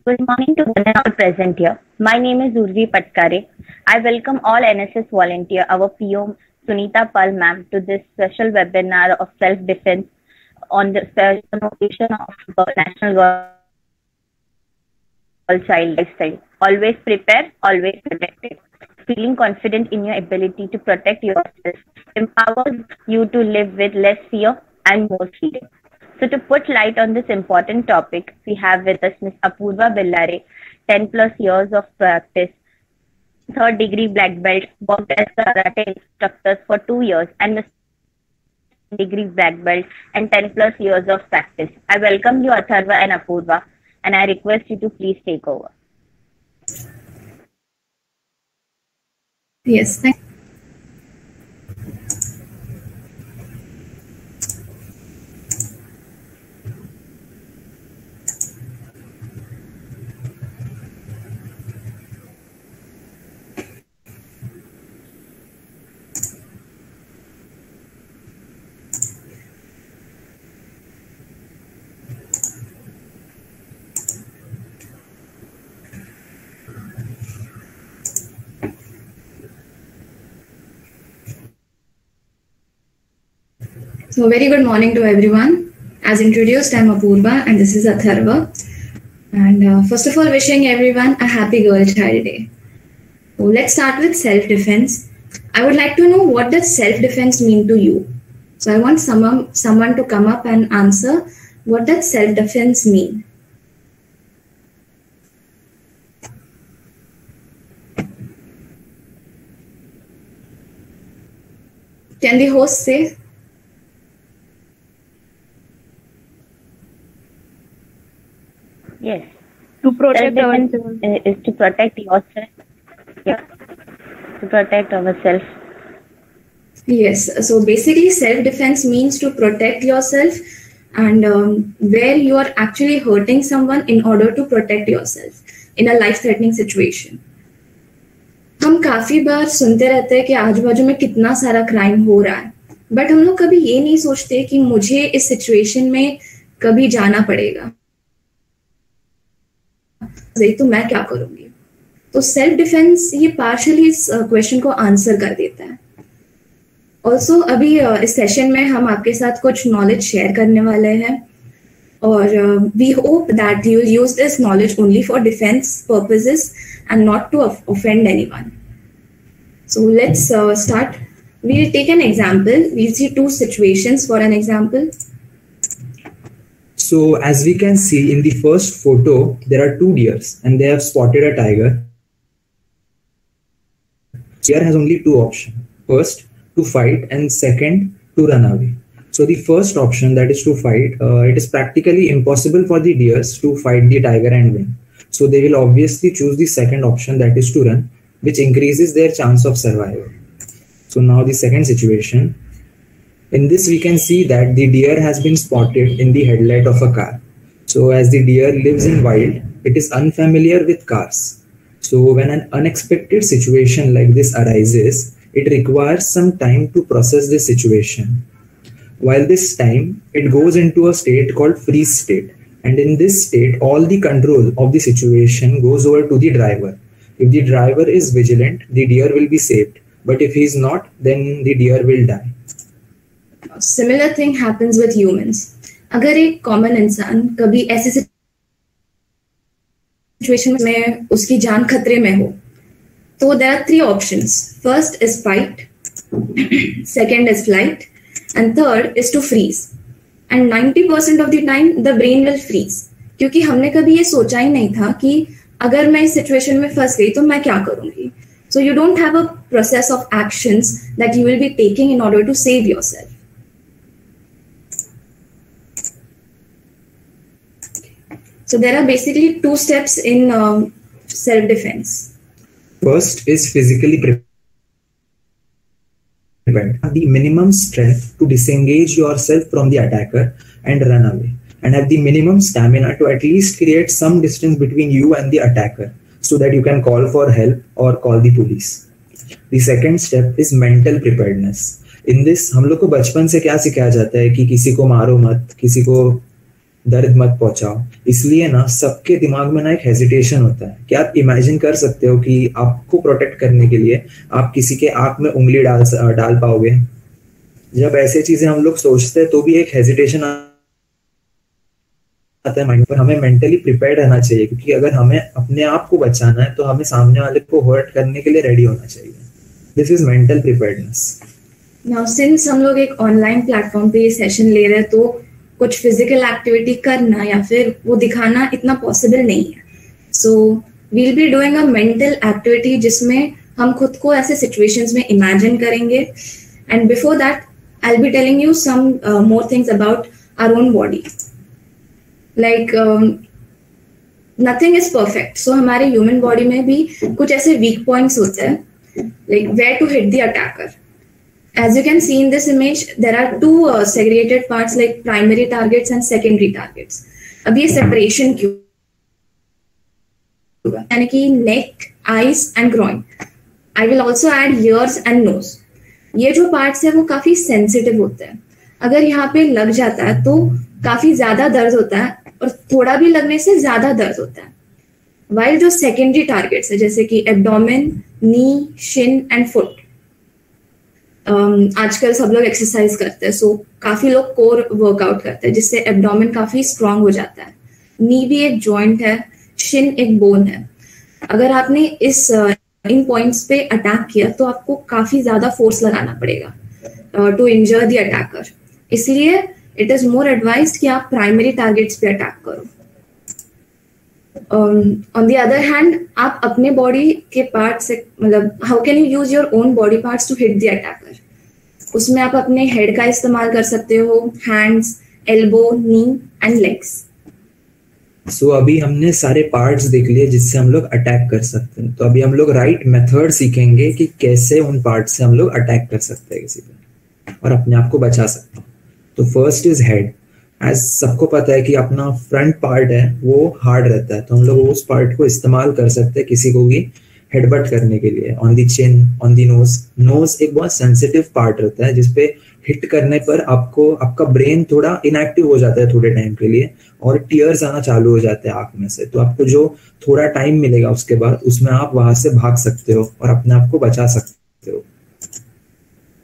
Good morning to one and all present here. My name is Urvi Patkare. I welcome all NSS volunteer, our PO Sunita Pal ma'am, to this special webinar of self-defense on the occasion of National Girl Child Lifestyle. Always prepare, always protected. Feeling confident in your ability to protect yourself empowers you to live with less fear and more freedom. So to put light on this important topic, we have with us Ms. Apurva Bellare, 10 plus years of practice, third degree black belt, worked as karate instructors for 2 years, and Ms. degree black belt and 10 plus years of practice. I welcome you, Atharva and Apurva, and I request you to please take over. Yes, thank you. So very good morning to everyone. As introduced, I'm Apurva and this is Atharva. And first of all, wishing everyone a happy Girl Child Day. So let's start with self-defense. I would like to know, what does self-defense mean to you? So I want someone to come up and answer, what does self-defense mean? Can the host say? Yes. To protect Self-defense ourselves. is to protect yourself. Yeah. To protect ourselves. Yes, so basically self-defense means to protect yourself and where you are actually hurting someone in order to protect yourself in a life-threatening situation. हम काफी बार सुनते रहते हैं कि आजू बाजू में कितना सारा क्राइम हो रहा है, बट हम लोग कभी ये नहीं सोचते कि मुझे इस सिचुएशन में कभी जाना पड़ेगा, तो मैं क्या करूंगी. तो सेल्फ डिफेंस ये पार्शियली इस क्वेश्चन को आंसर कर देता है. ऑल्सो अभी इस सेशन में हम आपके साथ कुछ नॉलेज शेयर करने वाले हैं और we hope that you use this knowledge only for defence purposes and not to offend anyone. So let's start. We'll take an example. We'll see two situations for an example. So as we can see in the first photo, there are two deers and they have spotted a tiger. Deer has only two options. First, to fight, and second, to run away. So the first option, that is to fight, it is practically impossible for the deers to fight the tiger and win. So they will obviously choose the second option, that is to run, which increases their chance of survival. So now the second situation. In this we can see that the deer has been spotted in the headlight of a car. So as the deer lives in wild, it is unfamiliar with cars. So when an unexpected situation like this arises, it requires some time to process this situation. While this time, it goes into a state called freeze state. And in this state, all the control of the situation goes over to the driver. If the driver is vigilant, the deer will be saved. But if he is not, then the deer will die. Similar thing happens with humans. अगर एक common इंसान कभी ऐसी situation में उसकी जान खतरे में हो, तो there are three options. First is fight, second is flight, and third is to freeze. And 90% of the time the brain will freeze, क्योंकि हमने कभी ये सोचा ही नहीं था कि अगर मैं इस सिचुएशन में फंस गई तो मैं क्या करूंगी. So you don't have a process of actions that you will be taking in order to save yourself. So there are basically two steps in self-defense. First is physically prepared. Have the minimum strength to disengage yourself from the attacker and run away, and have the minimum stamina to at least create some distance between you and the attacker so that you can call for help or call the police. The second step is mental preparedness. In this हम लोग को बचपन से क्या सिखाया जाता है कि किसी को मारो मत, किसी को दर्द मत पहुंचाओ। इसलिए ना सबके दिमाग में ना एक हेजिटेशन होता है कि आप इमेजिन कर सकते हो कि आपको प्रोटेक्ट करने के लिए आप किसी के आंख में उंगली डाल पाओगे। जब ऐसे चीजें हम लोग सोचते हैं तो भी एक हेजिटेशन आता है माइंड पर। हमें मेंटली प्रिपेयर रहना चाहिए, क्योंकि अगर हमें अपने आप को बचाना है तो हमें सामने वाले को हर्ट करने के लिए रेडी होना चाहिए। This is mental preparedness. Now since हम लोग एक ऑनलाइन प्लेटफॉर्म पे ये सेशन ले रहे हैं, तो कुछ फिजिकल एक्टिविटी करना या फिर वो दिखाना इतना पॉसिबल नहीं है। So we'll be doing a mental activity जिसमें हम खुद को ऐसे सिचुएशंस में इमेजिन करेंगे। And before that I will be telling you some more things about our own body. Like nothing is perfect, so हमारे ह्यूमन बॉडी में भी कुछ ऐसे वीक पॉइंट्स होते हैं, like where to hit the attacker. As you can see in this image, there are two segregated parts like primary targets and secondary targets. अब ये separation क्यों होगा? यानी कि neck, eyes and groin. I will also add ears and nose. ये जो parts है वो काफी sensitive होते हैं। अगर यहाँ पे लग जाता है तो काफी ज्यादा दर्द होता है, और थोड़ा भी लगने से ज्यादा दर्द होता है। वाइल जो सेकेंडरी टारगेट्स है जैसे कि abdomen, knee, Shin and foot, आजकल सब लोग एक्सरसाइज करते हैं, सो काफी लोग कोर वर्कआउट करते हैं जिससे एब्डोमेन काफी स्ट्रांग हो जाता है। नी भी एक जॉइंट है, शिन एक बोन है। अगर आपने इन पॉइंट्स पे अटैक किया तो आपको काफी ज्यादा फोर्स लगाना पड़ेगा टू इंजर द अटैकर। इसलिए इट इज मोर एडवाइज्ड कि आप प्राइमरी टारगेट्स पे अटैक करो। ऑन द अदर हैंड आप अपने बॉडी के पार्ट से, मतलब how can you use your own body parts to hit the attacker. उसमें आप अपने हेड का इस्तेमाल कर सकते हो, hands, elbow, knee and legs. So अभी हमने सारे पार्ट्स देख लिए जिससे हम लोग अटैक कर सकते हैं। तो अभी हम लोग राइट मेथड सीखेंगे कि कैसे उन पार्ट्स से हम लोग अटैक कर सकते हैं किसी पे और अपने आप को बचा सकते हैं। तो फर्स्ट इज हेड। एज सबको पता है कि अपना फ्रंट पार्ट है वो हार्ड रहता है, तो हम लोग उस पार्ट को इस्तेमाल कर सकते हैं किसी को भी हेडबट करने के लिए। On the chin, on the nose. Nose एक बहुत सेंसिटिव पार्ट रहता है जिसपे हिट करने पर आपका ब्रेन थोड़ा इनएक्टिव हो जाता है थोड़े टाइम के लिए, और टीयर्स आना चालू हो जाते हैं आंख में से। तो आपको जो थोड़ा टाइम मिलेगा उसके बाद उसमें आप वहां से भाग सकते हो और अपने आप को बचा सकते हो।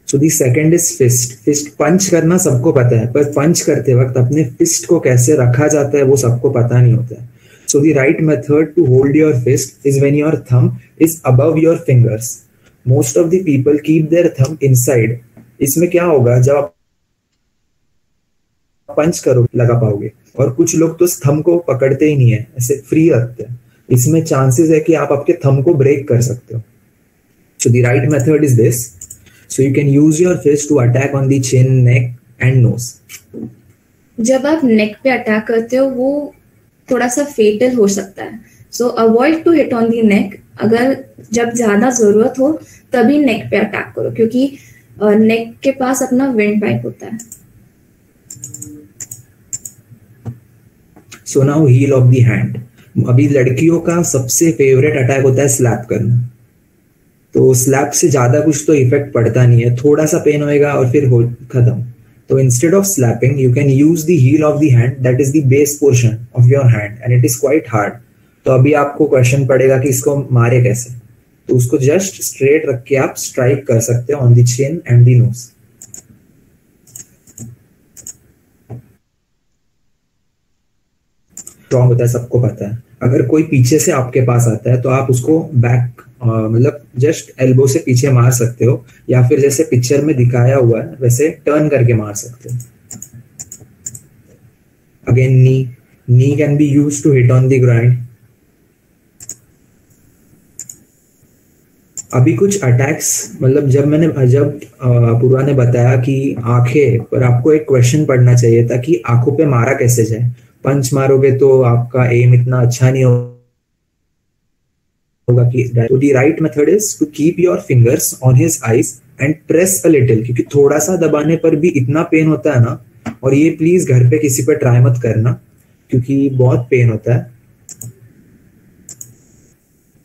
So the second is fist. Fist punch करना सबको पता है, पर पंच करते वक्त अपने फिस्ट को कैसे रखा जाता है वो सबको पता नहीं होता है। So the right method to hold your fist is when your thumb is above your fingers. Most of the people keep their thumb inside. इसमें क्या होगा, जब आप पंच करो लगा पाओगे, और कुछ लोग तो थंब को पकड़ते ही नहीं है, ऐसे फ्री रखते हैं। इसमें चांसेस है कि आप आपके थंब को ब्रेक कर सकते हो। So the right method is this. So you can use your fist to attack on the chin, neck and nose. जब आप नेक पे अटैक करते हो वो थोड़ा सा फेटल हो सकता है, so avoid to hit on the neck. अगर जब ज्यादा जरूरत हो तभी नेक पे अटैक करो, क्योंकि नेक के पास अपना विंड पाइप होता है। So now heel of the hand. अभी लड़कियों का सबसे फेवरेट अटैक होता है स्लैप करना। तो स्लैप से ज्यादा कुछ तो इफेक्ट पड़ता नहीं है, थोड़ा सा पेन होएगा और फिर हो खत्म। So instead of slapping, you can use the heel of the hand, that is the base portion of your hand, and it is quite hard. तो अभी आपको क्वेश्चन पड़ेगा कि इसको मारे कैसे। तो उसको जस्ट स्ट्रेट रख के आप स्ट्राइक कर सकते हो on the chin and the nose. Strong होता है, सबको पता है। अगर कोई पीछे से आपके पास आता है तो आप उसको बैक मतलब जस्ट एल्बो से पीछे मार सकते हो, या फिर जैसे पिक्चर में दिखाया हुआ है वैसे टर्न करके मार सकते हो। Again knee can be used to hit on the groin. अभी कुछ अटैक्स, मतलब जब पूर्वा ने बताया कि आंखें पर, आपको एक क्वेश्चन पढ़ना चाहिए था कि आंखों पे मारा कैसे जाए। पंच मारोगे तो आपका एम इतना अच्छा नहीं होगा कि। तो the right method is to keep your fingers on his eyes and press a little, क्योंकि थोड़ा सा दबाने पर भी इतना पेन होता है ना। और ये प्लीज घर पे किसी पे ट्राई मत करना, क्योंकि बहुत पेन होता है।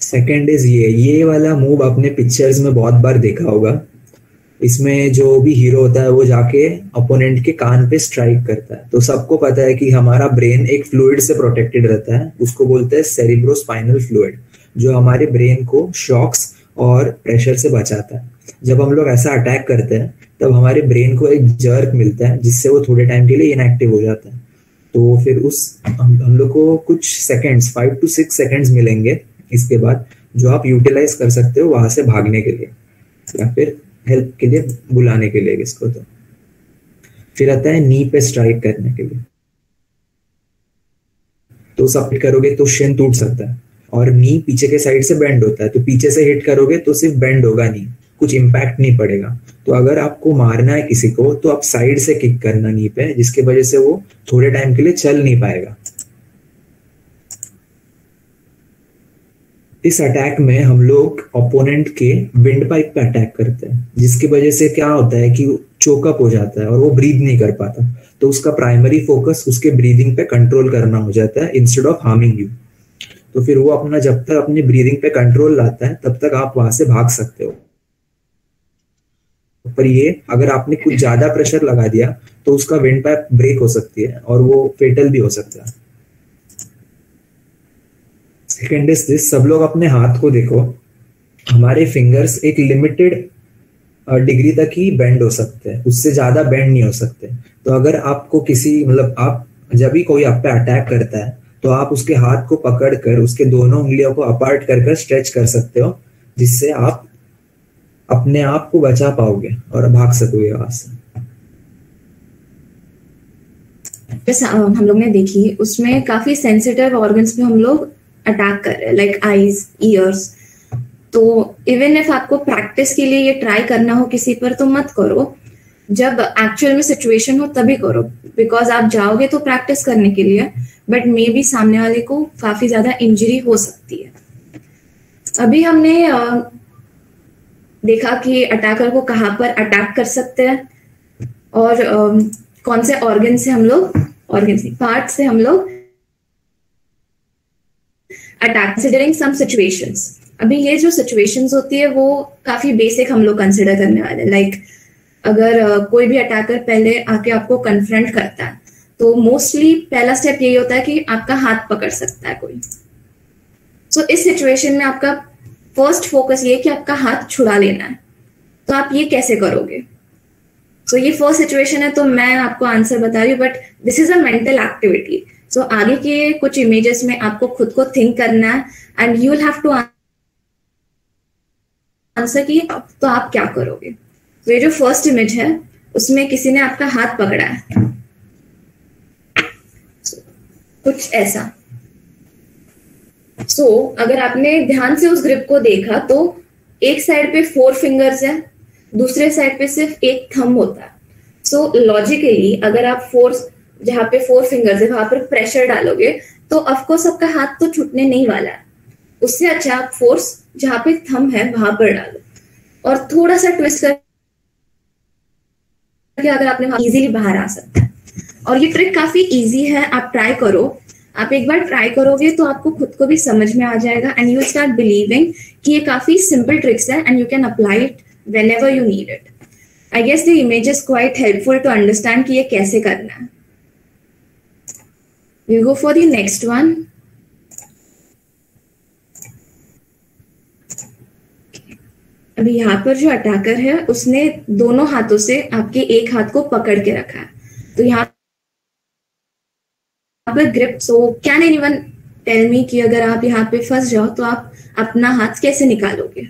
सेकेंड इज ये वाला मूव आपने पिक्चर्स में बहुत बार देखा होगा। इसमें जो भी हीरो होता है वो जाके अपोनेंट के कान पे स्ट्राइक करता है। तो सबको पता है कि हमारा ब्रेन एक फ्लूइड से प्रोटेक्टेड रहता है, उसको बोलते हैं सेरिब्रोस्पाइनल फ्लूइड, जो हमारे ब्रेन को शॉक्स और प्रेशर से बचाता है। जब हम लोग ऐसा अटैक करते हैं तब हमारे ब्रेन को एक जर्क मिलता है जिससे वो थोड़े टाइम के लिए इनएक्टिव हो जाता है। तो फिर हम लोग को कुछ सेकंड्स, 5 to 6 सेकंड्स मिलेंगे इसके बाद, जो आप यूटिलाइज कर सकते हो वहां से भागने के लिए या फिर हेल्प के लिए बुलाने के लिए किसको। तो फिर आता है नी पे स्ट्राइक करने के लिए। तो सब हिट करोगे तो शिन टूट सकता है, और नी पीछे के साइड से बेंड होता है, तो पीछे से हिट करोगे तो सिर्फ बेंड होगा, नहीं कुछ इम्पैक्ट नहीं पड़ेगा। तो अगर आपको मारना है किसी को तो आप साइड से किक करना नी पे, जिसकी वजह से वो थोड़े टाइम के लिए चल नहीं पाएगा। इस अटैक में हम लोग ओपोनेंट के विंड पाइप पे अटैक करते हैं, जिसकी वजह से क्या होता है कि चोकअप हो जाता है और वो ब्रीथ नहीं कर पाता। तो उसका प्राइमरी फोकस उसके ब्रीदिंग पे कंट्रोल करना हो जाता है इंस्टेड ऑफ हार्मिंग यू। तो फिर वो अपना जब तक अपनी ब्रीदिंग पे कंट्रोल लाता है तब तक आप वहां से भाग सकते हो। पर ये अगर आपने कुछ ज्यादा प्रेशर लगा दिया तो उसका विंड पाइप ब्रेक हो सकती है और वो फेटल भी हो सकता है। सेकेंड इज दिस, सब लोग अपने हाथ को देखो, हमारे फिंगर्स एक लिमिटेड डिग्री तक ही बेंड हो सकते हैं, उससे ज्यादा बेंड नहीं हो सकते। तो अगर आपको किसी मतलब आप जब भी कोई आप पे अटैक करता है तो आप उसके हाथ को पकड़ कर उसके दोनों उंगलियों को अपार्ट कर स्ट्रेच कर सकते हो, जिससे आप अपने आप को बचा पाओगे और भाग सकोगे वहां से। जैसे हम लोग ने देखी उसमें काफी सेंसिटिव ऑर्गन्स पे हम लोग अटैक कर रहे हैं, लाइक आईज, ईयर्स। तो इवन इफ आपको प्रैक्टिस के लिए ये ट्राई करना हो किसी पर तो मत करो, जब एक्चुअल में सिचुएशन हो तभी करो, बिकॉज आप जाओगे तो प्रैक्टिस करने के लिए, बट मे बी सामने वाले को काफी ज्यादा इंजरी हो सकती है। अभी हमने देखा कि अटैकर को कहाँ पर अटैक कर सकते हैं और कौन से ऑर्गन से हम लोग, ऑर्गन से पार्ट से हम लोग अटैक, कंसिडरिंग सम सिचुएशंस। अभी ये जो सिचुएशंस होती है वो काफी बेसिक हम लोग कंसिडर करने वाले, लाइक अगर कोई भी अटैकर पहले आके आपको कन्फ्रंट करता है तो मोस्टली पहला स्टेप यही होता है कि आपका हाथ पकड़ सकता है कोई। सो इस सिचुएशन में आपका फर्स्ट फोकस ये कि आपका हाथ छुड़ा लेना है। तो आप ये कैसे करोगे? सो ये फर्स्ट सिचुएशन है, तो मैं आपको आंसर बता रही हूँ, but this is a mental activity. So आगे के कुछ इमेजेस में आपको खुद को थिंक करना है and you will have to answer कि तो आप क्या करोगे। तो ये जो फर्स्ट इमेज है उसमें किसी ने आपका हाथ पकड़ा है, कुछ ऐसा। अगर आपने ध्यान से उस ग्रिप को देखा तो एक साइड पे 4 फिंगर्स है, दूसरे साइड पे सिर्फ एक थंब होता है। लॉजिकली अगर आप फोर्स जहाँ पे 4 फिंगर्स है वहां पर प्रेशर डालोगे तो ऑफकोर्स आपका हाथ तो छूटने नहीं वाला है। उससे अच्छा आप फोर्स जहाँ पे थंब है वहां पर डालो और थोड़ा सा ट्विस्ट करके अगर आपने इजीली बाहर आ सकता है। और ये ट्रिक काफी इजी है, आप ट्राई करो। आप एक बार ट्राई करोगे तो आपको खुद को भी समझ में आ जाएगा एंड यू स्टार्ट बिलीविंग कि ये काफी सिंपल ट्रिक्स है and you can apply it whenever you need it. I guess the image is quite helpful to understand कि ये कैसे करना है। We'll go for the next one. अभी यहाँ पर जो अटैकर है उसने दोनों हाथों से आपके एक हाथ को पकड़ के रखा है। तो यहाँ पर grip. So can anyone tell me कि अगर आप यहाँ पे फंस जाओ तो आप अपना हाथ कैसे निकालोगे?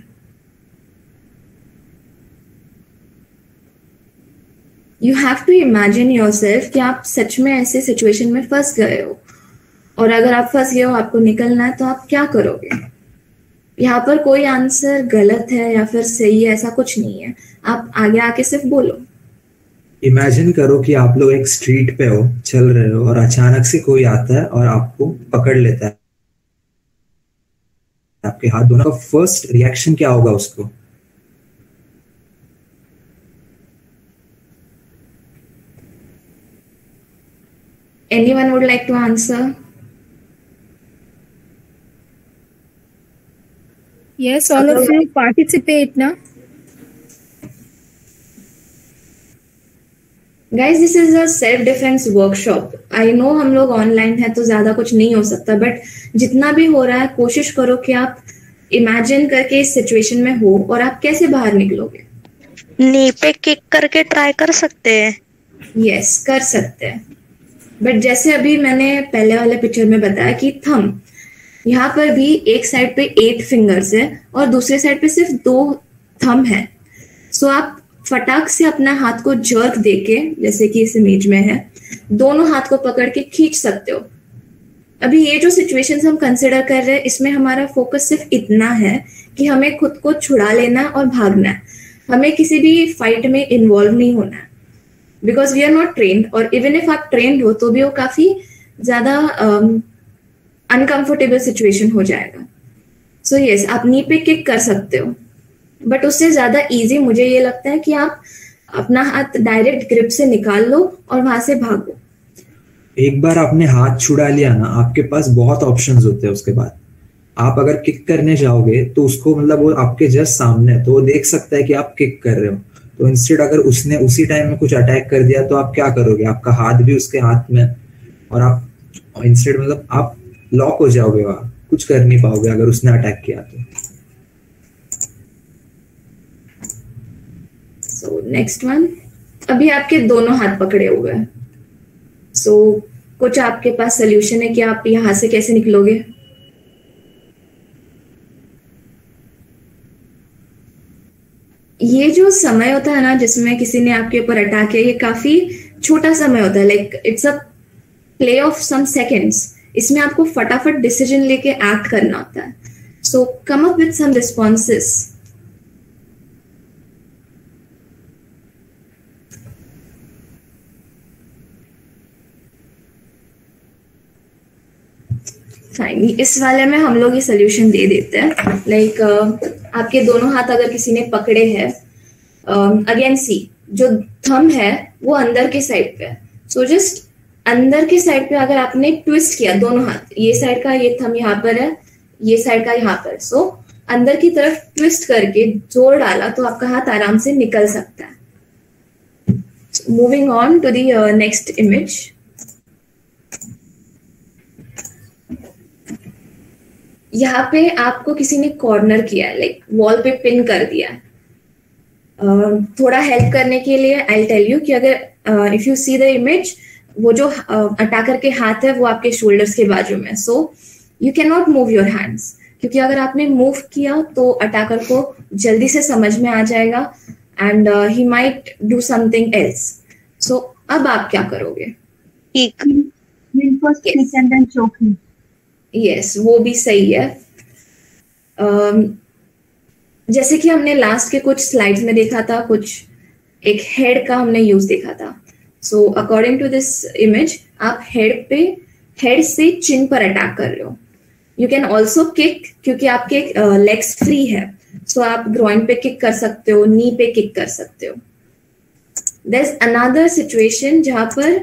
You have to imagine yourself कि आप सच में ऐसे सिचुएशन में फंस गए हो और अगर आप फंस गए हो आपको निकलना है तो आप क्या करोगे? यहाँ पर कोई आंसर गलत है या फिर सही है ऐसा कुछ नहीं है, आप आगे आके सिर्फ बोलो। इमेजिन करो कि आप लोग एक स्ट्रीट पे हो, चल रहे हो और अचानक से कोई आता है और आपको पकड़ लेता है, आपके हाथ दोनों का फर्स्ट रिएक्शन क्या होगा उसको? Anyone would like to answer? Yes, all of you participate, na? Guys this is a self defence workshop. I know हम लोग ऑनलाइन है तो ज्यादा कुछ नहीं हो सकता, बट जितना भी हो रहा है कोशिश करो कि आप इमेजिन करके इस सिचुएशन में हो और आप कैसे बाहर निकलोगे. नी पे किक करके ट्राई कर सकते हैं. यस कर सकते हैं, बट जैसे अभी मैंने पहले वाले पिक्चर में बताया कि थंब, यहाँ पर भी एक साइड पे 8 फिंगर्स है और दूसरे साइड पे सिर्फ 2 थंब है. सो आप फटाक से अपना हाथ को जर्क देके, जैसे कि इस इमेज में है, दोनों हाथ को पकड़ के खींच सकते हो. अभी ये जो सिचुएशंस हम कंसिडर कर रहे हैं इसमें हमारा फोकस सिर्फ इतना है कि हमें खुद को छुड़ा लेना और भागना है. हमें किसी भी फाइट में इन्वॉल्व नहीं होना है, because we are not trained. और इवन इफ आप ट्रेन्ड हो तो भी वो काफी ज्यादा अनकंफर्टेबल सिचुएशन हो जाएगा. सो यस, आप नी पे किक कर सकते हो, बट उससे ज्यादा इजी मुझे ये लगता है कि आप अपना हाथ डायरेक्ट ग्रिप से निकाल लो और वहां से भागो. एक बार आपने हाथ छुड़ा लिया ना, आपके पास बहुत ऑप्शंस होते हैं. उसके बाद आप अगर किक करने जाओगे तो उसको मतलब वो आपके जस्ट सामने है तो वो देख सकता है कि आप किक कर रहे हो. तो इंस्टेड अगर उसने उसी टाइम में कुछ अटैक कर दिया तो आप क्या करोगे? आपका हाथ भी उसके हाथ में और आप इंस्टेड मतलब आप लॉक हो जाओगे, वहां कुछ कर नहीं पाओगे अगर उसने अटैक किया तो. सो नेक्स्ट वन, अभी आपके दोनों हाथ पकड़े हुए हैं. सो कुछ आपके पास सोल्यूशन है कि आप यहां से कैसे निकलोगे. ये जो समय होता है ना जिसमें किसी ने आपके ऊपर अटैक किया, ये काफी छोटा समय होता है. Like it's a play of some seconds. इसमें आपको फटाफट डिसीजन लेके एक्ट करना होता है. So come up with some responses. Fine, इस वाले में हम लोग ये सोल्यूशन दे देते हैं. लाइक आपके दोनों हाथ अगर किसी ने पकड़े हैं, अगेन सी जो थंब है वो अंदर के साइड पे है. सो जस्ट अंदर के साइड पे अगर आपने ट्विस्ट किया दोनों हाथ, ये साइड का ये थंब यहाँ पर है, ये साइड का यहाँ पर, सो अंदर की तरफ ट्विस्ट करके जोर डाला तो आपका हाथ आराम से निकल सकता है. Moving on to the next image. यहाँ पे आपको किसी ने कॉर्नर किया है, लाइक वॉल पे पिन कर दिया है. थोड़ा हेल्प करने के लिए आई टेल यू कि अगर if you see the image, वो जो अटैकर के हाथ है वो आपके शोल्डर्स के बाजू में. So you can not move your hands, क्योंकि अगर आपने मूव किया तो अटैकर को जल्दी से समझ में आ जाएगा and he might do something else. So अब आप क्या करोगे? यस, वो भी सही है. जैसे कि हमने लास्ट के कुछ स्लाइड्स में देखा था, कुछ एक हेड का हमने यूज देखा था. So according to this image आप हेड से चिन पर अटैक कर रहे हो. यू कैन ऑल्सो किक, क्योंकि आपके लेग्स फ्री है. सो आप ग्रॉइन पे किक कर सकते हो, नी पे किक कर सकते हो. देयर इज अनदर सिचुएशन जहां पर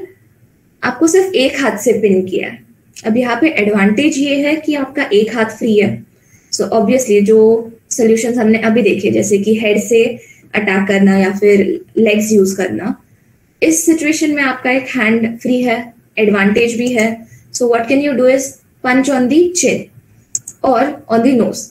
आपको सिर्फ एक हाथ से पिन किया है. अब यहाँ पे एडवांटेज ये है कि आपका एक हाथ फ्री है. सो ऑब्वियसली जो सॉल्यूशंस हमने अभी देखे, जैसे कि हेड से अटैक करना या फिर लेग्स यूज करना, इस सिचुएशन में आपका एक हैंड फ्री है, एडवांटेज भी है. So what can you do is punch on the chin और ऑन दी नोज.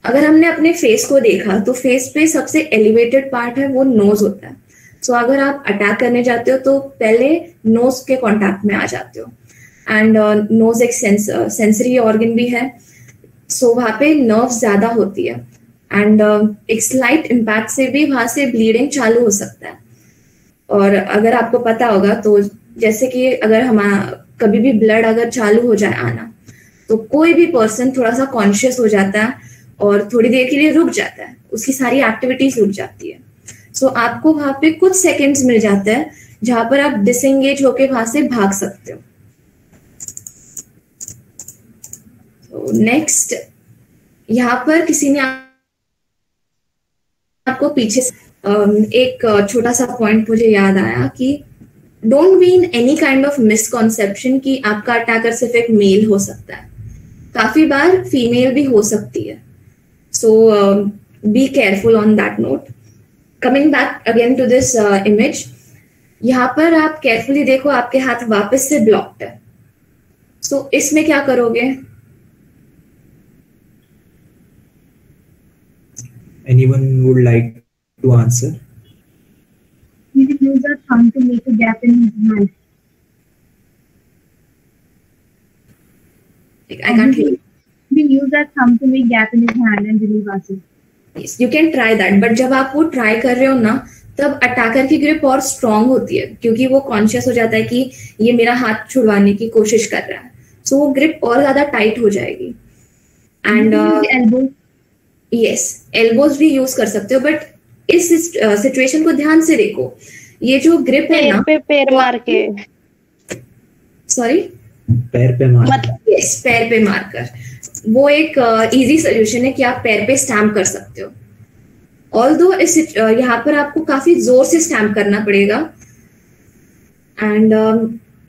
अगर हमने अपने फेस को देखा तो फेस पे सबसे एलिवेटेड पार्ट है वो नोज होता है. सो अगर आप अटैक करने जाते हो तो पहले नोज के कॉन्टैक्ट में आ जाते हो. एंड नोज एक सेंसरी ऑर्गन भी है. सो वहां पे नर्व ज्यादा होती है एंड एक स्लाइट इम्पैक्ट से भी वहां से ब्लीडिंग चालू हो सकता है. और अगर आपको पता होगा तो जैसे कि अगर कभी भी ब्लड अगर चालू हो जाए आना, तो कोई भी पर्सन थोड़ा सा कॉन्शियस हो जाता है और थोड़ी देर के लिए रुक जाता है, उसकी सारी एक्टिविटीज रुक जाती है. सो आपको वहां पे कुछ सेकेंड्स मिल जाता है जहां पर आप डिसएंगेज होके वहां से भाग सकते हो. नेक्स्ट, यहाँ पर किसी ने आपको पीछे एक छोटा सा पॉइंट मुझे याद आया कि don't be in any kind of misconception कि आपका अटैकर सिर्फ एक मेल हो सकता है. काफी बार फीमेल भी हो सकती है. So be careful on that note. Coming back again to this image, यहाँ पर आप केयरफुली देखो, आपके हाथ वापस से ब्लॉक्ड है। सो इसमें क्या करोगे? Anyone would like to answer? He will use a thumb to make a gap in his hand. I can't hear you. He will use a thumb to make gap in his hand and relieve ourselves. Yes, you can try that. But जब आप वो try कर रहे हो ना, तब attacker की grip और स्ट्रांग होती है, क्योंकि वो कॉन्शियस हो जाता है कि ये मेरा हाथ छुड़वाने की कोशिश कर रहा है। सो वो ग्रिप और ज्यादा टाइट हो जाएगी। And Elbow. यस, एल्बोज भी यूज कर सकते हो, बट इस सिचुएशन को ध्यान से देखो। ये जो ग्रिप है पैर ना, पे पैर मार के, सॉरी, पैर पे मार। मतलब यस, पैर पे मारकर, वो एक इजी सोल्यूशन है कि आप पैर पे स्टैम्प कर सकते हो। ऑल्दो इस यहाँ पर आपको काफी जोर से स्टैम्प करना पड़ेगा। एंड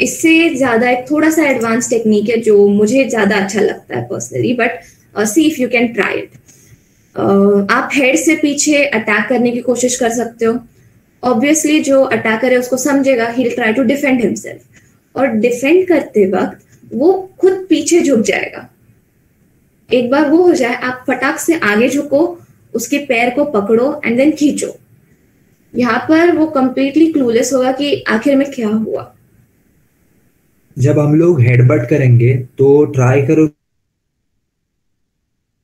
इससे ज्यादा एक थोड़ा सा एडवांस टेक्निक है जो मुझे ज्यादा अच्छा लगता है personally, but see if you can try it. आप हेड से पीछे अटैक करने की कोशिश कर सकते हो। ऑब्वियसली जो अटैकर है उसको समझेगा, he will try to defend himself, और डिफेंड करते वक्त वो खुद पीछे झुक जाएगा। एक बार वो हो जाए, आप फटाक से आगे झुको, उसके पैर को पकड़ो एंड देन खींचो। यहाँ पर वो कंप्लीटली क्लूलेस होगा कि आखिर में क्या हुआ। जब हम लोग हेडबट करेंगे तो ट्राई करो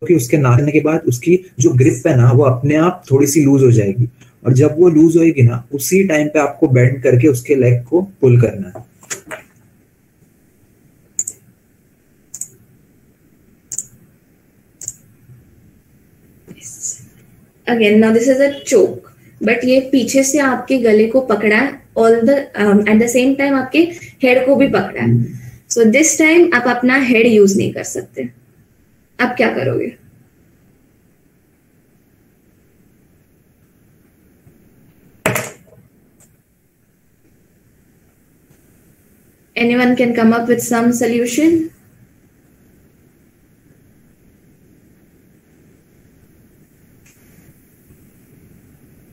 कि उसके नाचने के बाद उसकी जो ग्रिप है ना, वो अपने आप थोड़ी सी लूज हो जाएगी, और जब वो लूज होएगी ना, उसी टाइम पे आपको बेंड करके उसके लेग को पुल करना है। Again now this is a choke, but ये पीछे से आपके गले को पकड़ा है, all the at the same time आपके हेड को भी पकड़ा है। सो दिस टाइम आप अपना हेड यूज नहीं कर सकते। आप क्या करोगे? Anyone can come up with some solution?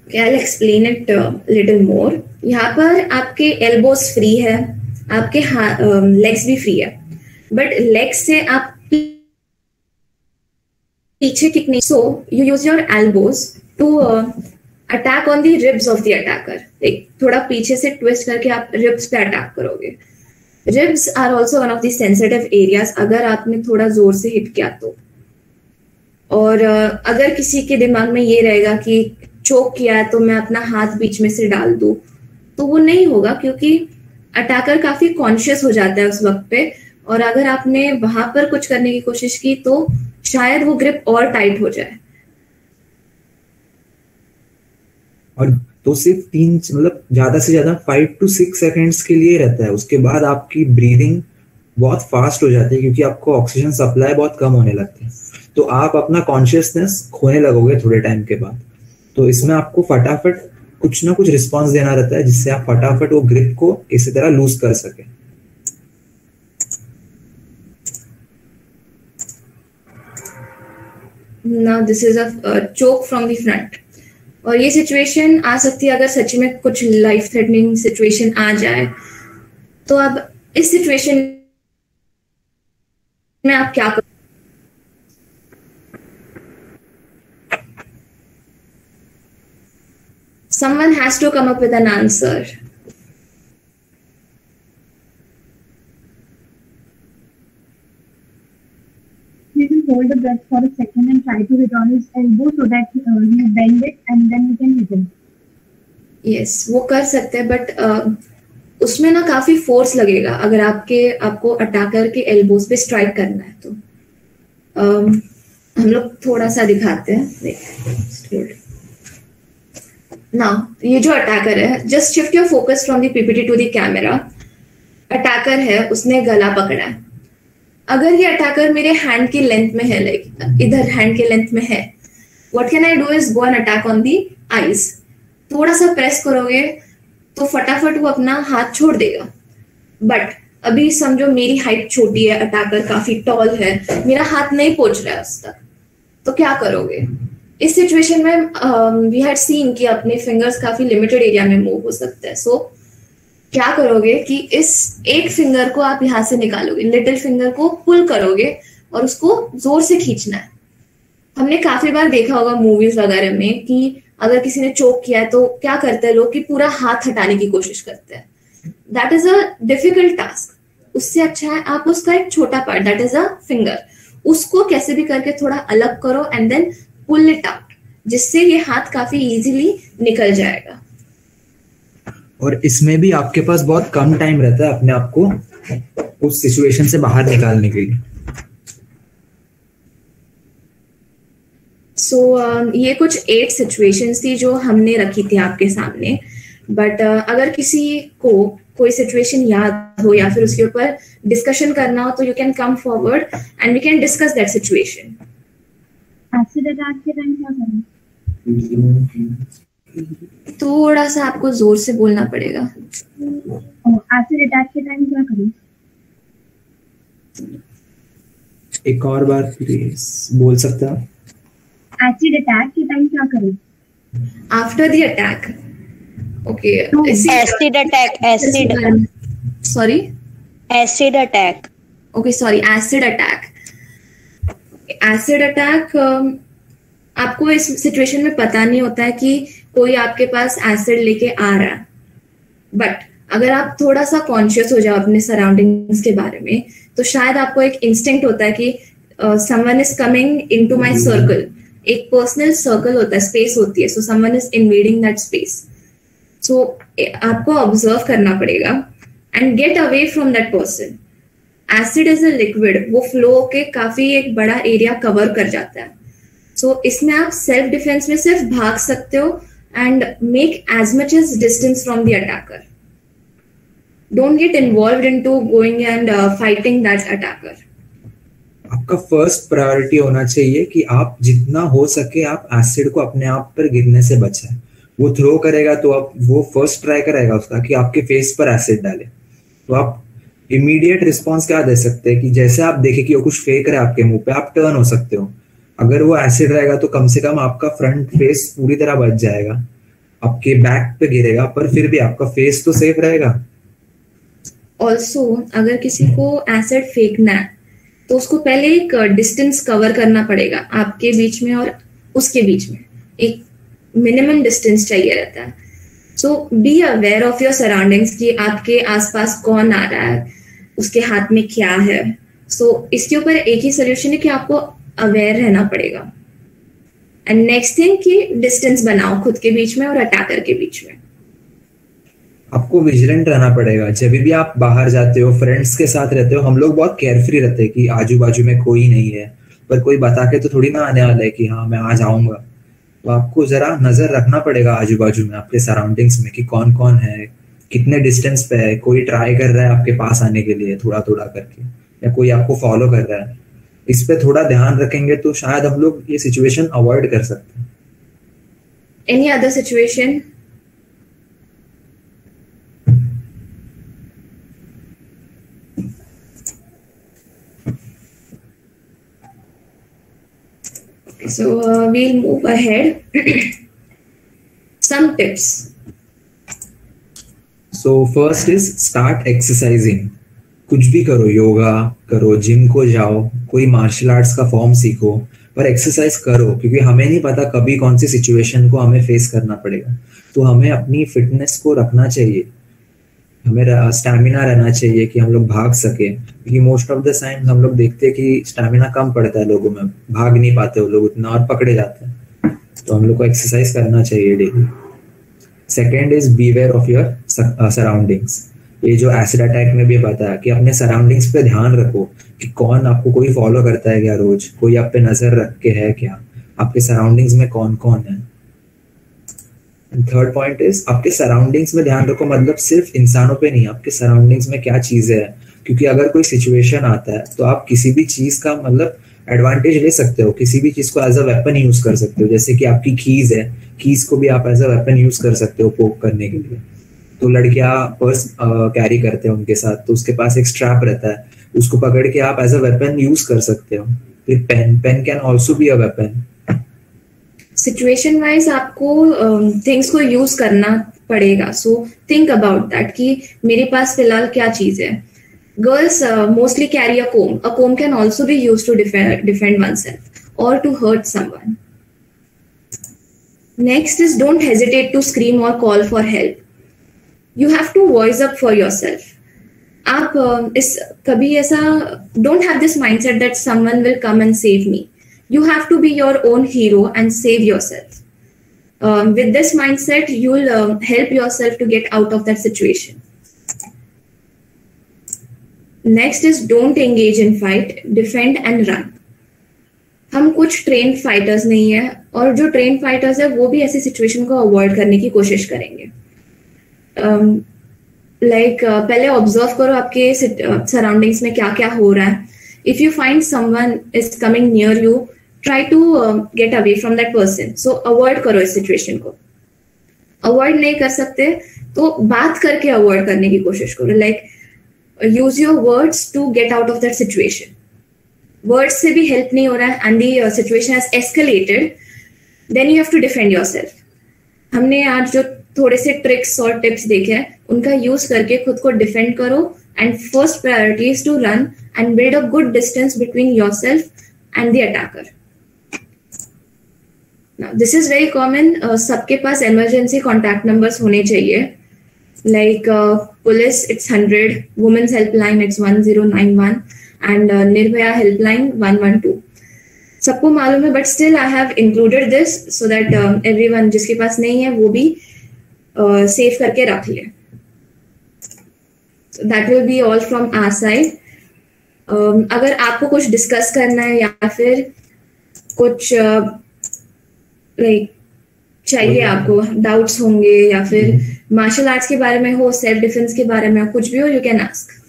I'll explain it little more. यहाँ पर आपके एल्बोज फ्री है, आपके लेग्स भी फ्री है, बट लेग्स से आप पीछे किक नहीं। So you use your elbows to attack on the ribs of the attacker. एक थोड़ा पीछे से ट्विस्ट करके आप रिब्स पे अटैक करोगे। Ribs are also one of the sensitive areas, अगर आपने थोड़ा जोर से हिट किया तो। और अगर किसी के दिमाग में ये रहेगा कि चोक किया है तो मैं अपना हाथ बीच में से डाल दूं, तो वो नहीं होगा, क्योंकि अटैकर काफी कॉन्शियस हो जाता है उस वक्त पे, और अगर आपने वहां पर कुछ करने की कोशिश की तो शायद वो ग्रिप और टाइट हो जाए। और तो सिर्फ मतलब ज्यादा से ज्यादा 5 to 6 सेकेंड्स के लिए रहता है। उसके बाद आपकी ब्रीदिंग बहुत फास्ट हो जाती है, क्योंकि आपको ऑक्सीजन सप्लाई बहुत कम होने लगती है, तो आप अपना कॉन्शियसनेस खोने लगोगे थोड़े टाइम के बाद। तो इसमें आपको फटाफट कुछ ना कुछ रिस्पॉन्स देना रहता है, जिससे आप फटाफट वो ग्रिप को इसी तरह लूज कर सके। Now this is a choke from the front, और ये सिचुएशन आ सकती है अगर सच में कुछ लाइफ थ्रेटनिंग सिचुएशन आ जाए। तो अब इस सिचुएशन में आप क्या करोगे? Someone has to come up with an answer. He will hold the breath for a second and try to hit on his elbow so that he bend it and then he can hit him. Yes, वो कर सकते हैं, but उसमें ना काफी force लगेगा अगर आपको अटैकर के एल्बोज पे स्ट्राइक करना है तो। हम लोग थोड़ा सा दिखाते हैं। नाउ ये जो अटैकर है, just shift your focus from the PPT to the camera. Attacker है, उसने गला पकड़ा है। अगर ये अटैकर मेरे हैंड की लेंथ में है, लाइक इधर हैंड के लेंथ में है, what can I do is go and attack on the eyes. थोड़ा सा प्रेस करोगे तो फटाफट वो अपना हाथ छोड़ देगा। बट अभी समझो मेरी हाइट छोटी है, अटैकर काफी टॉल है, मेरा हाथ नहीं पहुंच रहा है उस तक, तो क्या करोगे? इस सिचुएशन में वी हैड सीन कि अपने फिंगर्स काफी लिमिटेड एरिया में मूव हो सकते हैं। सो क्या करोगे कि इस एक फिंगर को आप यहाँ से निकालोगे, लिटिल फिंगर को पुल करोगे और उसको जोर से खींचना है। हमने काफी बार देखा होगा मूवीज वगैरह में कि अगर किसी ने चोक किया है तो क्या करते हैं लोग कि पूरा हाथ हटाने की कोशिश करते हैं। That is a difficult task. उससे अच्छा है आप उसका एक छोटा part, that is a finger, उसको कैसे भी करके थोड़ा अलग करो and then pull it out, जिससे ये हाथ काफी इजीली निकल जाएगा। और इसमें भी आपके पास बहुत कम टाइम रहता है अपने आप को उस सिचुएशन से बाहर निकालने के लिए। ये कुछ 8 सिचुएशंस थी जो हमने रखी थी आपके सामने। बट अगर किसी को कोई सिचुएशन याद हो या फिर उसके ऊपर डिस्कशन करना हो तो you can come forward and we can discuss that situation. Acid attack के टाइम क्या करें? थोड़ा सा आपको जोर से बोलना पड़ेगा। एसिड अटैक के टाइम क्या करें? एक और बार प्लीज बोल सकते हैं? एसिड अटैक के टाइम क्या करें? After the attack. Okay, acid attack, acid, sorry, acid attack. Okay sorry, acid attack. Acid attack, आपको इस सिचुएशन में पता नहीं होता है कि कोई आपके पास एसिड लेके आ रहा है, बट अगर आप थोड़ा सा कॉन्शियस हो जाओ अपने सराउंडिंग्स के बारे में तो शायद आपको एक इंस्टिंक्ट होता है कि someone is coming into my circle. एक पर्सनल सर्कल होता है, स्पेस होती है, so someone is invading that space. So आपको ऑब्जर्व करना पड़ेगा and get away from that person. Acid is a liquid, वो फ्लो के काफी एक बड़ा एरिया कवर कर जाता है। सो इसमें आप सेल्फ डिफेंस में सिर्फ भाग सकते हो and make as much as distance from the attacker. Don't get involved into going and fighting that attacker. आपका फर्स्ट प्रायोरिटी होना चाहिए कि आप जितना हो सके आप एसिड को अपने आप पर गिरने से बचाएं। वो थ्रो करेगा तो आप वो फर्स्ट ट्राई करेगा उसका कि आपके फेस पर एसिड डाले, तो आप इमीडिएट रिस्पॉन्स क्या दे सकते हैं कि जैसे आप देखें कि वो कुछ फेंक रहा है आपके मुंह पे, आप टर्न हो सकते हो। अगर वो एसिड रहेगा तो कम से कम आपका फ्रंट फेस पूरी तरह बच जाएगा, आपके बैक पे गिरेगा पर फिर भी आपका फेस तो सेफ रहेगा। ऑल्सो अगर किसी को एसिड फेंकना है तो उसको पहले एक डिस्टेंस कवर करना पड़ेगा आपके बीच में और उसके बीच में। एक मिनिमम डिस्टेंस चाहिए रहता है। So be aware of your surroundings कि आपके आसपास कौन आ रहा है, उसके हाथ में क्या है। सो इसके ऊपर एक ही सोल्यूशन है कि आपको अवेयर रहना पड़ेगा। एंड नेक्स्ट थिंग कि डिस्टेंस बनाओ खुद के बीच में और अटैकर के बीच में। आपको विजिलेंट रहना पड़ेगा। जब भी आप बाहर जाते हो, फ्रेंड्स के साथ रहते हो, हम लोग बहुत केयरफ्री रहते हैं कि आजू बाजू में कोई नहीं है, पर कोई बता के तो थोड़ी ना आने वाला है कि हाँ मैं आ जाऊंगा। तो आपको जरा नजर रखना पड़ेगा आजू बाजू में, आपके सराउंडिंग्स में कि कौन कौन है, कितने डिस्टेंस पे है, कोई ट्राई कर रहा है आपके पास आने के लिए थोड़ा थोड़ा करके, या कोई आपको फॉलो कर रहा है। इस पे थोड़ा ध्यान रखेंगे तो शायद हम लोग ये सिचुएशन अवॉइड कर सकते हैं। Any other situation? So we'll move ahead. Some tips. So first is start exercising. कुछ भी करो, योगा करो, जिम को जाओ, कोई मार्शल आर्ट्स का फॉर्म सीखो, पर एक्सरसाइज करो, क्योंकि हमें नहीं पता कभी कौन सी सिचुएशन को हमें फेस करना पड़ेगा। तो हमें अपनी फिटनेस को रखना चाहिए, हमें स्टैमिना रहना चाहिए कि हम लोग भाग सके, क्योंकि मोस्ट ऑफ द टाइम हम लोग देखते हैं कि स्टैमिना कम पड़ता है लोगों में, भाग नहीं पाते वो लोग उतना और पकड़े जाते हैं। तो हम लोग को एक्सरसाइज करना चाहिए daily. Second is beware of your surroundings. ये जो एसिड अटैक में भी बताया कि अपने सराउंडिंग्स पे ध्यान रखो कि कौन आपको कोई फॉलो करता है क्या, रोज कोई आप पे नजर रख के है क्या, आपके सराउंडिंग्स में कौन कौन है। थर्ड पॉइंट इज आपके सराउंडिंग्स में ध्यान रखो, मतलब सिर्फ इंसानों पे नहीं, आपके सराउंडिंग्स में क्या चीजें है, क्योंकि अगर कोई सिचुएशन आता है तो आप किसी भी चीज का मतलब एडवांटेज ले सकते हो, किसी भी चीज को एज अ वेपन यूज कर सकते हो। जैसे कि आपकी कीज है, कीज को भी आप एज अ वेपन यूज कर सकते हो पोक करने के लिए। तो लड़कियां पर्स कैरी करते हैं उनके साथ, तो उसके पास एक स्ट्रैप रहता है, उसको पकड़ के आप एज अ वेपन यूज कर सकते हो। फिर pen can also be a weapon. Situation wise आपको थिंग्स को यूज करना पड़ेगा. सो थिंक अबाउट दैट कि मेरे पास फिलहाल क्या चीज है. Girls mostly carry a comb. A comb can also be used to defend oneself or to hurt someone. Next is don't hesitate to scream or call for help. You have to voice up for yourself. आप इस कभी ऐसा don't have this mindset that someone will come and save me. You have to be your own hero and save yourself. With this mindset, you'll help yourself to get out of that situation. Next is don't engage in fight, defend and run. हम कुछ train fighters नहीं है और जो train fighters है वो भी ऐसी सिचुएशन को अवॉइड करने की कोशिश करेंगे. पहले ऑब्जर्व करो आपके सराउंडिंग्स में क्या क्या हो रहा है. If you find someone is coming near you, try to get away from that person. So avoid करो इस सिचुएशन को. अवॉइड नहीं कर सकते तो बात करके अवॉइड करने की कोशिश करो. use your words to get out of that situation. Words से भी help नहीं हो रहा है and the situation has escalated, then you have to defend yourself. हमने आज जो थोड़े से ट्रिक्स और टिप्स देखे हैं उनका यूज करके खुद को डिफेंड करो. And first priority is to run and build a good distance between yourself and the attacker. This is very common. सबके पास इमरजेंसी कॉन्टैक्ट नंबर्स होने चाहिए. Like police, it's 100, women's helpline, it's 1091, and Nirbhaya helpline 112. सबको मालूम है, but still I have included this so that everyone जिसके पास नहीं है वो भी सेव करके रख ले. So that will be all from our side. अगर आपको कुछ डिस्कस करना है या फिर कुछ like चाहिए, आपको डाउट्स होंगे या फिर मार्शल आर्ट्स के बारे में हो, सेल्फ डिफेंस के बारे में, कुछ भी हो, you can ask.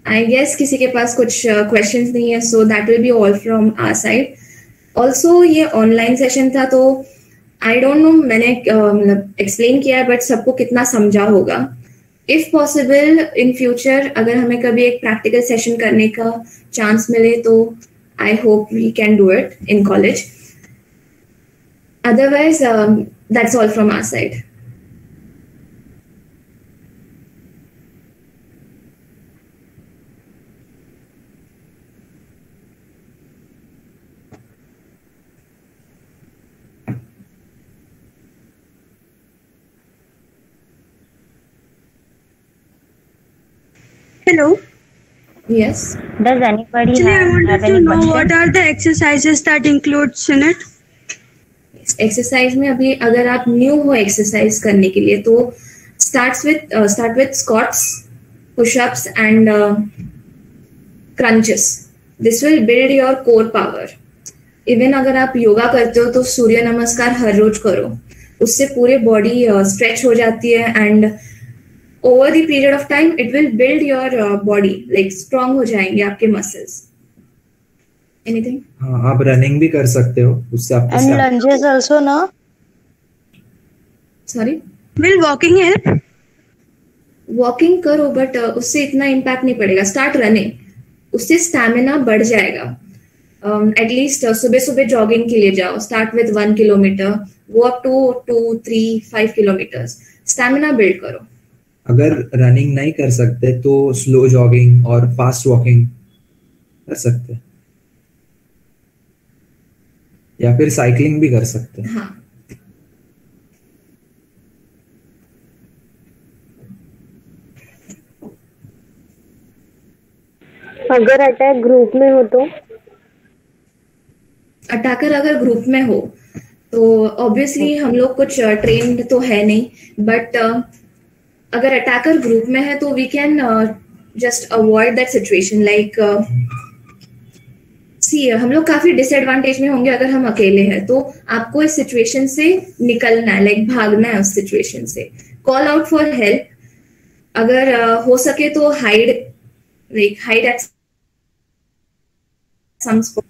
I guess किसी के पास कुछ क्वेश्चंस नहीं है. So that will be all from our side. Also ये ऑनलाइन सेशन था तो आई डोंट नो मैंने एक्सप्लेन किया है बट सबको कितना समझा होगा. इफ पॉसिबल इन फ्यूचर अगर हमें कभी एक प्रैक्टिकल सेशन करने का चांस मिले तो I hope we can do it in college. Otherwise that's all from our side. Hello. Yes. Does anybody Actually, I wanted have to any know questions? what are the exercises that includes in it? Exercise में अभी अगर आप new हो exercise करने के लिए तो start with squats, push-ups and crunches. This will build your core power. Even अगर आप योगा करते हो तो सूर्य नमस्कार हर रोज करो. उससे पूरे बॉडी स्ट्रेच हो जाती है and over the period of time it will build your body, like strong हो जाएंगे आपके muscles. Anything? हाँ, आप रनिंग भी कर सकते हो उससे आपको And lunges also, no? Sorry? Will walking help? Walking करो बट उससे इतना इम्पैक्ट नहीं पड़ेगा. स्टार्ट रनिंग, उससे स्टैमिना बढ़ जाएगा. एटलीस्ट सुबह सुबह जॉगिंग के लिए जाओ. Start with 1 kilometre, go up to 2, 3, 5 kilometres. Stamina build करो. अगर रनिंग नहीं कर सकते तो स्लो जॉगिंग और फास्ट वॉकिंग कर सकते हैं या फिर साइकिलिंग भी कर सकते हैं. हाँ. अगर अटैक ग्रुप में हो तो? अटैकर अगर ग्रुप में हो तो ऑब्वियसली हम लोग कुछ ट्रेन्ड तो है नहीं, बट अगर अटैकर ग्रुप में है तो we can just avoid that situation. Like see हम लोग काफी डिसएडवांटेज में होंगे अगर हम अकेले हैं, तो आपको इस सिचुएशन से निकलना है, लाइक भागना है उस सिचुएशन से. Call out for help. अगर हो सके तो hide at some spot.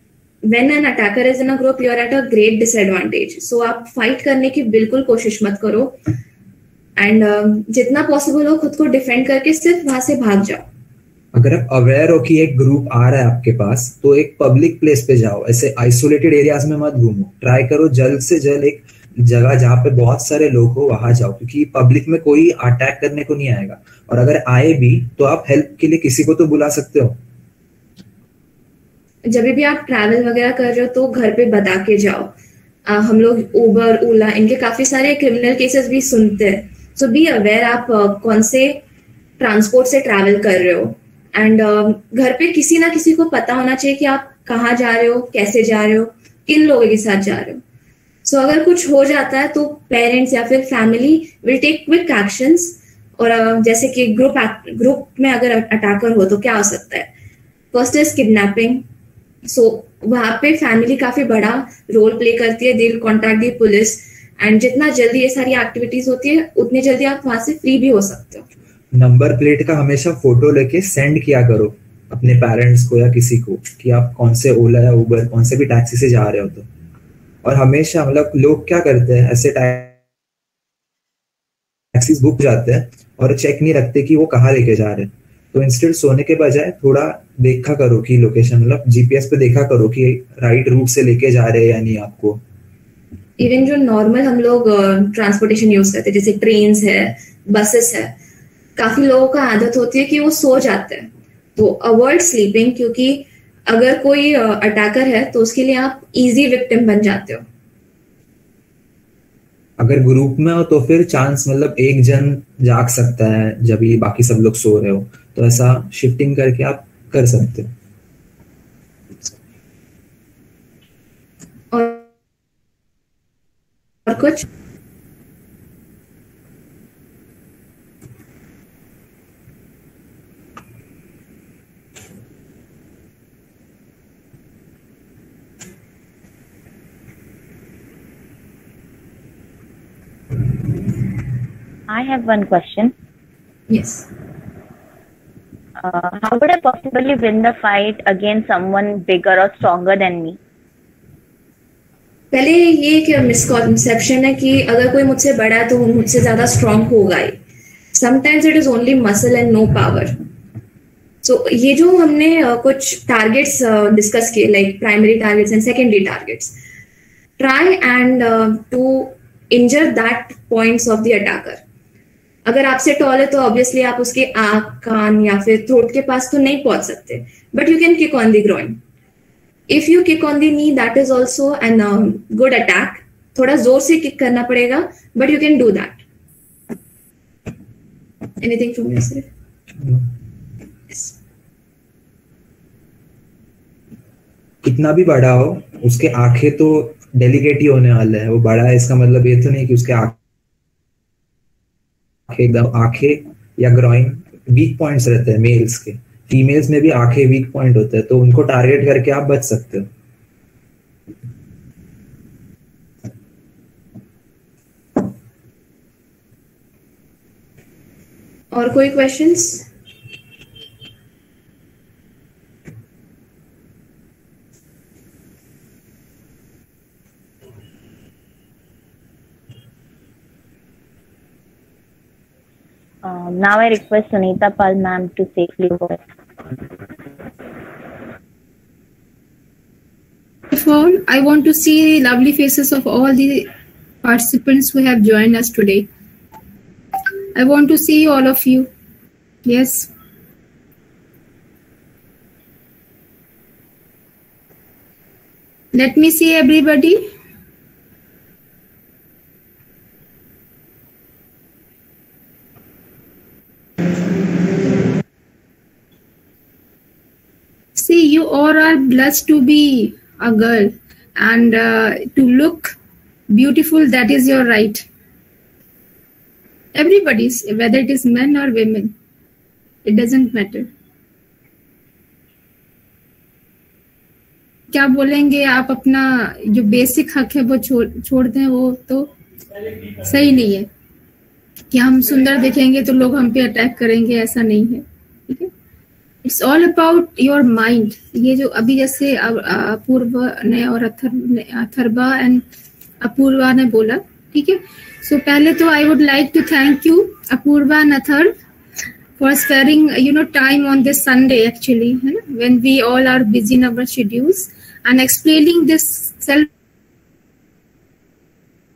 when an attacker is in a group, you are at a great disadvantage. So आप फाइट करने की बिल्कुल कोशिश मत करो, एंड जितना पॉसिबल हो खुद को डिफेंड करके सिर्फ वहां से भाग जाओ. अगर आप अवेयर हो कि एक ग्रुप आ रहा है आपके पास, तो एक पब्लिक प्लेस पे जाओ, ऐसे आइसोलेटेड एरियाज में मत घूमो. ट्राई करो जल्द से जल्द एक जगह जहाँ पे बहुत सारे लोग हो वहां जाओ, क्योंकि पब्लिक में कोई अटैक करने को नहीं आएगा. और अगर आए भी तो आप हेल्प के लिए किसी को तो बुला सकते हो. जब भी आप ट्रैवल वगैरह कर रहे हो तो घर पे बता के जाओ. हम लोग उबर, ओला, इनके काफी सारे क्रिमिनल केसेस भी सुनते हैं. सो बी अवेयर आप कौन से ट्रांसपोर्ट से ट्रैवल कर रहे हो, एंड घर पे किसी ना किसी को पता होना चाहिए कि आप कहाँ जा रहे हो, कैसे जा रहे हो, किन लोगों के साथ जा रहे हो. सो अगर कुछ हो जाता है तो पेरेंट्स या फिर family will take quick actions. और जैसे कि ग्रुप में अगर अटैकर हो तो क्या हो सकता है. First is kidnapping. सो वहां पे फैमिली काफी बड़ा रोल प्ले करती है. They will contact the police, and जितना जल्दी ये सारी एक्टिविटीज होती है उतनी जल्दी आप वहां से फ्री भी हो सकते हो. नंबर प्लेट का हमेशा फोटो लेके सेंड किया करो अपने पेरेंट्स को या किसी को कि आप कौन से ओला या उबर, कौन से भी टैक्सी से जा रहे हो. तो और हमेशा मतलब लोग क्या करते हैं, ऐसे टैक्सीज बुक जाते हैं और चेक नहीं रखते कि वो कहाँ लेके जा रहे हैं. तो इंस्टेड सोने के बजाय थोड़ा देखा करो कि लोकेशन, मतलब जीपीएस पे देखा करो कि राइट रूट से लेके जा रहे हैं या नहीं आपको. इवन जो नॉर्मल हम लोग ट्रांसपोर्टेशन यूज करते हैं, जैसे ट्रेन्स है, बसेस है, काफी लोगों का आदत होती है कि वो सो जाते हैं. तो अवॉइड स्लीपिंग, क्योंकि अगर कोई अटैकर है तो उसके लिए आप इजी विक्टिम बन जाते हो. अगर ग्रुप में हो तो फिर चांस मतलब एक जन जाग सकता है जब ये बाकी सब लोग सो रहे हो, तो ऐसा शिफ्टिंग करके आप कर सकते हो. और कुछ I have one question. Yes. How would I possibly win the fight against someone bigger or stronger than me? पहले ये एक मिसकॉन्सेप्शन है कि अगर कोई मुझसे बड़ा है तो वो मुझसे ज्यादा स्ट्रांग होगा ही. Sometimes it is only muscle and no power. So ये जो हमने कुछ टारगेट्स डिस्कस किए, like primary targets and secondary targets, try and to injure that points of the attacker. अगर आपसे टॉल है तो ऑब्वियसली आप उसके आंख, कान या फिर थ्रोट के पास तो नहीं पहुंच सकते, but you can kick on the groin. If you kick on the knee, that is also an good attack. थोड़ा जोर से किक करना पड़ेगा, but you can do that. Anything from your side? कितना भी बड़ा हो, उसके आंखें तो डेलिकेट ही होने वाले हैं. वो बड़ा है इसका मतलब ये तो नहीं कि उसके आंखें एकदम, आंखें या ग्रॉइन वीक पॉइंट्स रहते हैं मेल्स के. फीमेल्स में भी आंखें वीक पॉइंट होते हैं, तो उनको टारगेट करके आप बच सकते हो. और कोई questions? Now I request Sunita Pal ma'am to safely voice. First of all, I want to see the lovely faces of all the participants who have joined us today. I want to see all of you. Yes. Let me see everybody. See, you all are blessed to be a girl, and to look beautiful, that is your right. Everybody's, whether it is men or women, it doesn't matter. क्या बोलेंगे आप? अपना जो basic हक है वो छोड़ दें, वो तो सही नहीं है कि हम सुंदर दिखेंगे तो लोग हम पे अटैक करेंगे, ऐसा नहीं है. ठीक है. It's all about your mind. ये जो अभी जैसे अपूर्व ने और अथर्वा एंड अपूर्वा ने बोला, ठीक है। सो पहले तो I would like to thank you Apoorva and Atharva for sparing time on this Sunday actually, है ना, when we all are busy in our schedules and explaining this self.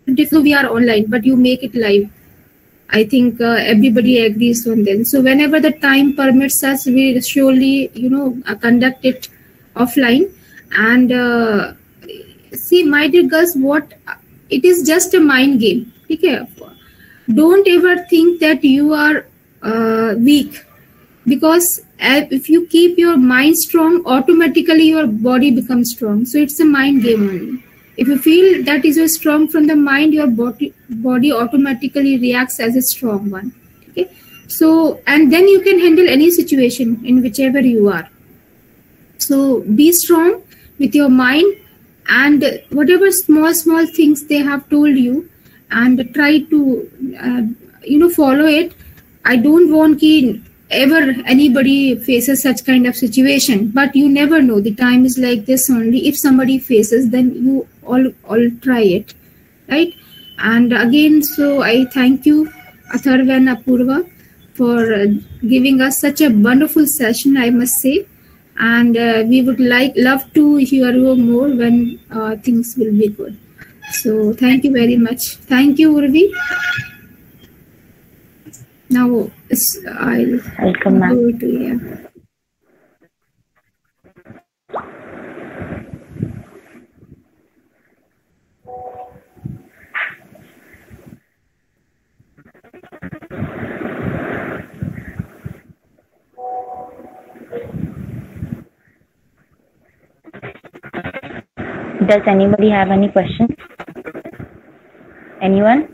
We are online, but you make it live. I think everybody agrees on that. So whenever the time permits us, we surely, conduct it offline. And see, my dear girls, it is just a mind game. Okay? Don't ever think that you are weak, because if you keep your mind strong, automatically your body becomes strong. So it's a mind game only. If you feel that is strong from the mind, your body automatically reacts as a strong one. Okay, so and then you can handle any situation in whichever you are. So be strong with your mind, and whatever small things they have told you, and try to follow it. I don't want ever anybody faces such kind of situation, but you never know. The time is like this only. If somebody faces, then you all try it, right? And again, so I thank you, Atharva and Apurva, for giving us such a wonderful session, I must say. And we would love to hear you more when things will be good. So thank you very much. Thank you, Urvi. Now I'll Welcome, ma'am. go to you. Does anybody have any questions? Anyone?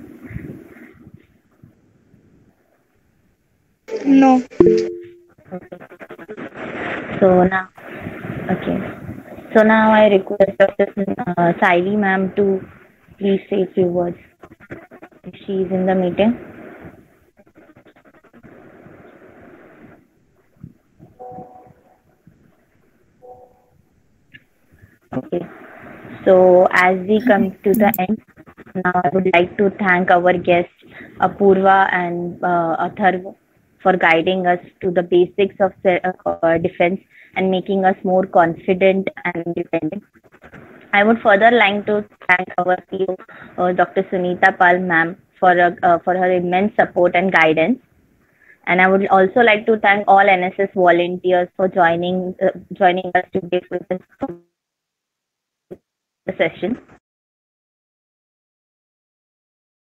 No. So now, okay. So now I request Dr. Saili ma'am to please say a few words if she is in the meeting. Okay. So as we come to the end, now I would like to thank our guests Apurva and Atharva for guiding us to the basics of defense and making us more confident and independent. I would further like to thank our CEO, Dr. Sunita Pal ma'am, for her immense support and guidance. And I would also like to thank all NSS volunteers for joining us today for this session.